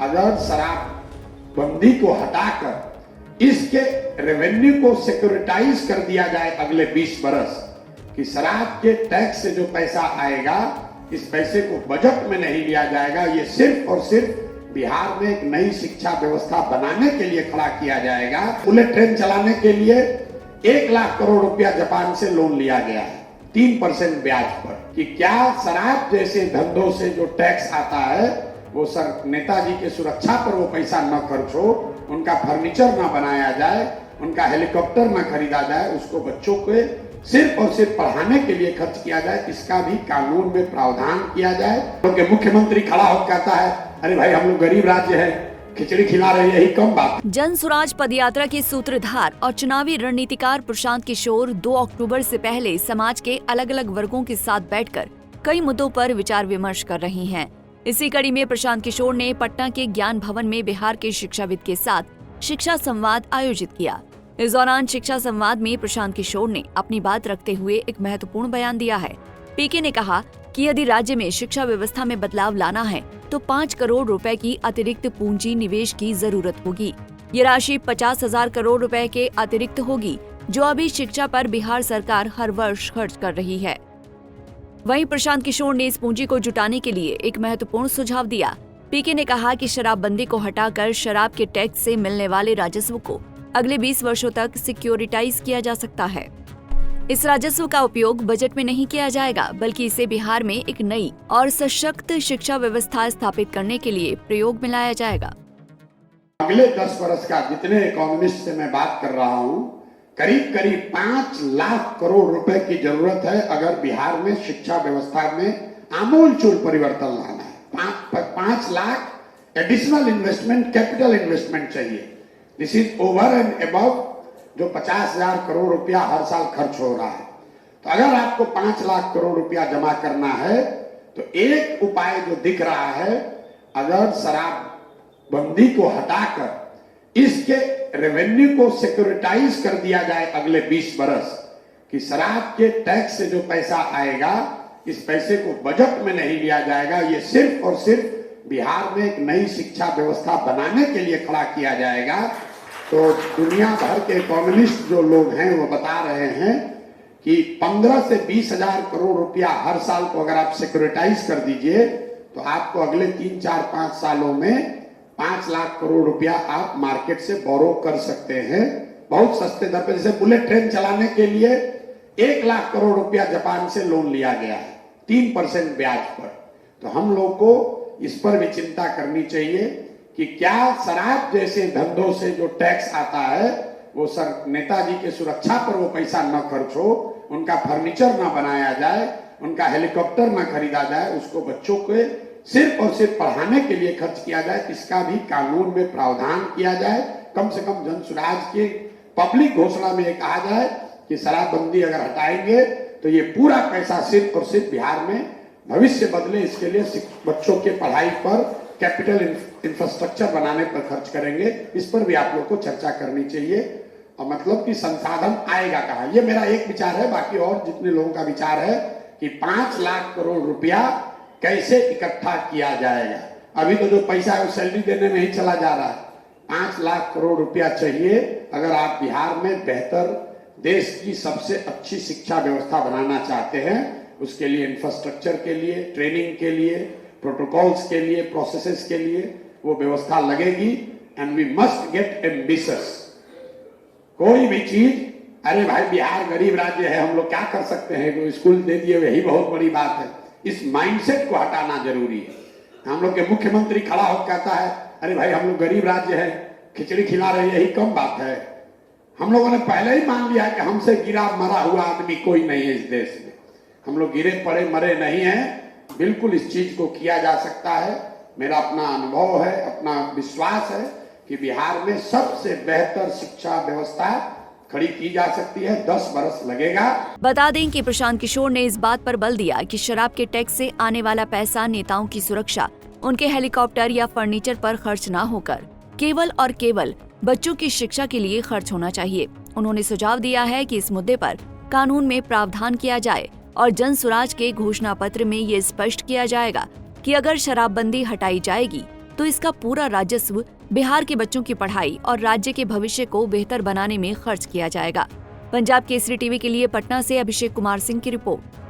अगर शराब बंदी को हटाकर इसके रेवेन्यू को सिक्योरिटाइज कर दिया जाए अगले 20 बरस कि शराब के टैक्स से जो पैसा आएगा इस पैसे को बजट में नहीं लिया जाएगा, ये सिर्फ और सिर्फ बिहार में एक नई शिक्षा व्यवस्था बनाने के लिए खड़ा किया जाएगा। बुलेट ट्रेन चलाने के लिए 1 लाख करोड़ रुपया जापान से लोन लिया गया है 3% ब्याज पर, कि क्या शराब जैसे धंधों से जो टैक्स आता है वो सर नेताजी के सुरक्षा पर वो पैसा न खर्च हो, उनका फर्नीचर न बनाया जाए, उनका हेलीकॉप्टर न खरीदा जाए, उसको बच्चों के सिर्फ और सिर्फ पढ़ाने के लिए खर्च किया जाए, इसका भी कानून में प्रावधान किया जाए। क्योंकि मुख्यमंत्री खड़ा होकर कहता है अरे भाई हम लोग गरीब राज्य है, खिचड़ी खिला रहे हैं, यही कम बात। जन स्वराज पदयात्रा के सूत्रधार और चुनावी रणनीतिकार प्रशांत किशोर 2 अक्टूबर से पहले समाज के अलग अलग वर्गों के साथ बैठकर कई मुद्दों पर विचार विमर्श कर रहे हैं। इसी कड़ी में प्रशांत किशोर ने पटना के ज्ञान भवन में बिहार के शिक्षाविद के साथ शिक्षा संवाद आयोजित किया। इस दौरान शिक्षा संवाद में प्रशांत किशोर ने अपनी बात रखते हुए एक महत्वपूर्ण बयान दिया है। पीके ने कहा कि यदि राज्य में शिक्षा व्यवस्था में बदलाव लाना है तो 5 करोड़ रुपए की अतिरिक्त पूंजी निवेश की जरूरत होगी। ये राशि 50,000 करोड़ रुपए के अतिरिक्त होगी जो अभी शिक्षा पर बिहार सरकार हर वर्ष खर्च कर रही है। वहीं प्रशांत किशोर ने इस पूंजी को जुटाने के लिए एक महत्वपूर्ण सुझाव दिया। पीके ने कहा कि शराबबंदी को हटाकर शराब के टैक्स से मिलने वाले राजस्व को अगले 20 वर्षों तक सिक्योरिटाइज किया जा सकता है। इस राजस्व का उपयोग बजट में नहीं किया जाएगा, बल्कि इसे बिहार में एक नई और सशक्त शिक्षा व्यवस्था स्थापित करने के लिए प्रयोग में लाया जाएगा। अगले 10 वर्ष का जितने इकोनॉमिस्ट से मैं बात कर रहा हूँ, करीब करीब 5 लाख करोड़ रुपए की जरूरत है अगर बिहार में शिक्षा व्यवस्था में आमूलचूल परिवर्तन लाना है। 5 lakh additional investment, capital investment चाहिए। This is over and above जो 50,000 करोड़ रुपया हर साल खर्च हो रहा है। तो अगर आपको 5 लाख करोड़ रुपया जमा करना है तो एक उपाय जो दिख रहा है, अगर शराब बंदी को हटाकर इसके रेवेन्यू को सिक्योरिटाइज कर दिया जाए अगले 20 बरस कि शराब के टैक्स से जो पैसा आएगा इस पैसे को बजट में नहीं लिया जाएगा, ये सिर्फ और सिर्फ बिहार में एक नई शिक्षा व्यवस्था बनाने के लिए खड़ा किया जाएगा। तो दुनिया भर के इकोनॉमिस्ट जो लोग हैं वो बता रहे हैं कि 15 से 20,000 करोड़ रुपया हर साल को अगर आप सिक्योरिटाइज कर दीजिए तो आपको अगले 3, 4, 5 सालों में 5 लाख करोड़ रुपया आप मार्केट से बोरो कर सकते हैं बहुत सस्ते दर पर। जैसे बुलेट ट्रेन चलाने के लिए 1 लाख करोड़ रुपया जापान से लोन लिया गया है 3% ब्याज पर। तो हम लोग को इस पर भी चिंता करनी चाहिए कि क्या शराब जैसे धंधों से जो टैक्स आता है वो सर नेताजी के सुरक्षा पर वो पैसा न खर्च हो, उनका फर्नीचर न बनाया जाए, उनका हेलीकॉप्टर न खरीदा जाए, उसको बच्चों के सिर्फ और सिर्फ पढ़ाने के लिए खर्च किया जाए, इसका भी कानून में प्रावधान किया जाए। कम से कम जन स्वराज की पब्लिक घोषणा में ये कहा जाए कि शराबबंदी अगर हटाएंगे तो ये पूरा पैसा सिर्फ और सिर्फ बिहार में भविष्य बदले इसके लिए बच्चों के पढ़ाई पर, कैपिटल इंफ्रास्ट्रक्चर बनाने पर खर्च करेंगे। इस पर भी आप लोग को चर्चा करनी चाहिए और मतलब कि संसाधन आएगा कहाँ, ये मेरा एक विचार है। बाकी और जितने लोगों का विचार है कि 5 लाख करोड़ रुपया कैसे इकट्ठा किया जाएगा। अभी तो जो पैसा है वो सैलरी देने में ही चला जा रहा है। 5 लाख करोड़ रुपया चाहिए अगर आप बिहार में बेहतर देश की सबसे अच्छी शिक्षा व्यवस्था बनाना चाहते हैं। उसके लिए इंफ्रास्ट्रक्चर के लिए, ट्रेनिंग के लिए, प्रोटोकॉल्स के लिए, प्रोसेसेस के लिए वो व्यवस्था लगेगी। And we must get ambitious. कोई भी चीज अरे भाई बिहार गरीब राज्य है, हम लोग क्या कर सकते हैं, तो स्कूल दे दिए यही बहुत बड़ी बात है। इस माइंडसेट को हटाना जरूरी है। हम लोग के मुख्यमंत्री खड़ा होकर कहता है अरे भाई हम लोग गरीब राज्य है, खिचड़ी खिला रहे हैं, यही कम बात है। हम लोगों ने पहले ही मान लिया कि हमसे गिरा मरा हुआ आदमी कोई नहीं है इस देश में। हम लोग गिरे पड़े मरे नहीं हैं। बिल्कुल इस चीज को किया जा सकता है। मेरा अपना अनुभव है, अपना विश्वास है कि बिहार में सबसे बेहतर शिक्षा व्यवस्था खड़ी की जा सकती है। 10 बरस लगेगा। बता दें कि प्रशांत किशोर ने इस बात पर बल दिया कि शराब के टैक्स से आने वाला पैसा नेताओं की सुरक्षा, उनके हेलीकॉप्टर या फर्नीचर पर खर्च न होकर केवल और केवल बच्चों की शिक्षा के लिए खर्च होना चाहिए। उन्होंने सुझाव दिया है कि इस मुद्दे पर कानून में प्रावधान किया जाए और जन स्वराज के घोषणा पत्र में ये स्पष्ट किया जाएगा कि अगर शराबबंदी हटाई जाएगी तो इसका पूरा राजस्व बिहार के बच्चों की पढ़ाई और राज्य के भविष्य को बेहतर बनाने में खर्च किया जाएगा। पंजाब केसरी टीवी के लिए पटना से अभिषेक कुमार सिंह की रिपोर्ट।